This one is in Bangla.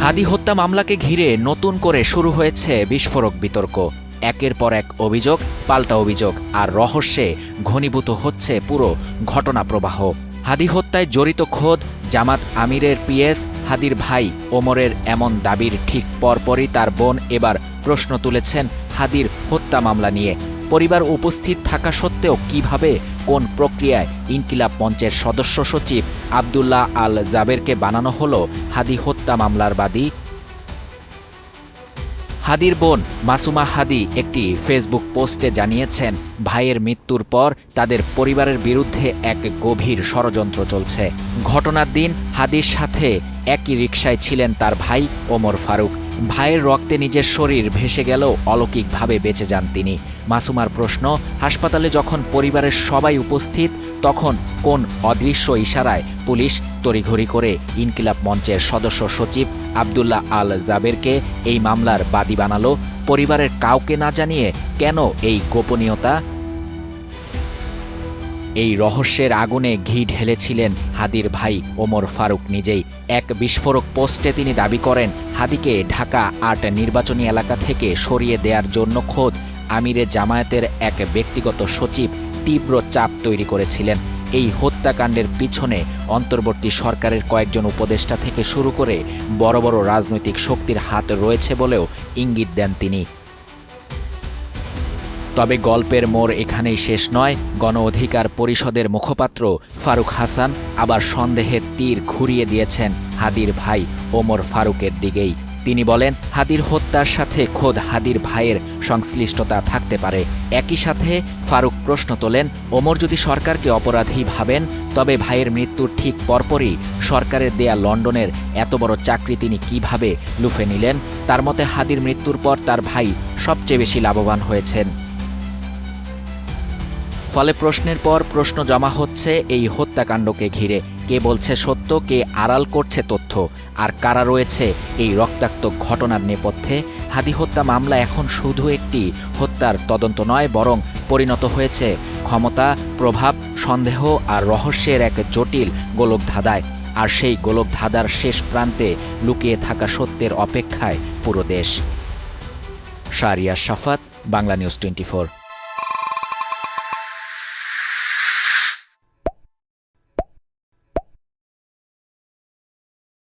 হাদি হত্যা মামলাকে ঘিরে নতুন করে শুরু হয়েছে বিস্ফোরক বিতর্ক। একের পর এক অভিযোগ, পাল্টা অভিযোগ, আর রহস্যে ঘনীভূত হচ্ছে পুরো ঘটনা প্রবাহ। হাদি হত্যায় জড়িত খোদ জামাত আমিরের পিএস হাদির ভাই ওমরের এমন দাবির ঠিক পরপরই তার বোন এবার প্রশ্ন তুলেছেন হাদির হত্যা মামলা নিয়ে। পরিবার উপস্থিত থাকা সত্ত্বেও কিভাবে, কোন প্রক্রিয়ায় ইনকিলাব মঞ্চের সদস্য সচিব আবদুল্লাহ আল জাবেরকে বানানো হলো হাদি হত্যা মামলার বাদী? হাদির বোন মাসুমা হাদি একটি ফেসবুক পোস্টে জানিয়েছেন, ভাইয়ের মৃত্যুর পর তাদের পরিবারের বিরুদ্ধে এক গভীর ষড়যন্ত্র চলছে। ঘটনার দিন হাদির সাথে একই রিকশায় ছিলেন তার ভাই ওমর ফারুক। ভাইয়ের রক্তে নিজের শরীর ভেসে গেলেও অলৌকিকভাবে বেঁচে যান তিনি। মাসুমার প্রশ্ন, হাসপাতালে যখন পরিবারের সবাই উপস্থিত তখন কোন অদৃশ্য ইশারায় পুলিশ তড়িঘড়ি করে ইনকিলাব মঞ্চের সদস্য সচিব আবদুল্লাহ আল জাবেরকে এই মামলার বাদী বানালো? পরিবারের কাউকে না জানিয়ে কেন এই গোপনীয়তা? এই রহস্যের আগুনে ঘি ঢেলেছিলেন হাদির ভাই ওমর ফারুক নিজেই। এক বিস্ফোরক পোস্টে তিনি দাবি করেন, হাদিকে ঢাকা ৮ নির্বাচনী এলাকা থেকে সরিয়ে দেওয়ার জন্য খোদ আমিরে জামায়াতের এক ব্যক্তিগত সচিব তীব্র চাপ তৈরি করেছিলেন। এই হত্যাকাণ্ডের পিছনে অন্তর্বর্তী সরকারের কয়েকজন উপদেষ্টা থেকে শুরু করে বড় বড় রাজনৈতিক শক্তির হাত রয়েছে বলেও ইঙ্গিত দেন তিনি। তবে গল্পের মোড় এখানেই শেষ নয়। গণ অধিকার পরিষদের মুখপাত্র ফারুক হাসান আবার সন্দেহের তীর ঘুরিয়ে দিয়েছেন হাদির ভাই ওমর ফারুকের দিকেই। তিনি বলেন, হাদির হত্যার সাথে খোদ হাদির ভাইয়ের সংশ্লিষ্টতা থাকতে পারে। একই সাথে ফারুক প্রশ্ন তোলেন, ওমর যদি সরকারকে অপরাধী ভাবেন তবে ভাইয়ের মৃত্যুর ঠিক পরপরই সরকারের দেয়া লন্ডনের এত বড় চাকরি তিনি কিভাবে লুফে নিলেন? তার মতে হাদির মৃত্যুর পর তার ভাই সবচেয়ে বেশি লাভবান হয়েছেন। ফলে প্রশ্নের পর প্রশ্ন জমা হচ্ছে এই হত্যাকাণ্ডকে ঘিরে। কে বলছে সত্য, কে আড়াল করছে তথ্য, আর কারা রয়েছে এই রক্তাক্ত ঘটনার নেপথ্যে? হাদি হত্যা মামলা এখন শুধু একটি হত্যার তদন্ত নয়, বরং পরিণত হয়েছে ক্ষমতা, প্রভাব, সন্দেহ আর রহস্যের এক জটিল গোলকধাঁধায়। আর সেই গোলকধাঁধার শেষ প্রান্তে লুকিয়ে থাকা সত্যের অপেক্ষায় পুরো দেশ। শাহরিয়ার শাফাত, বাংলা নিউজ 24।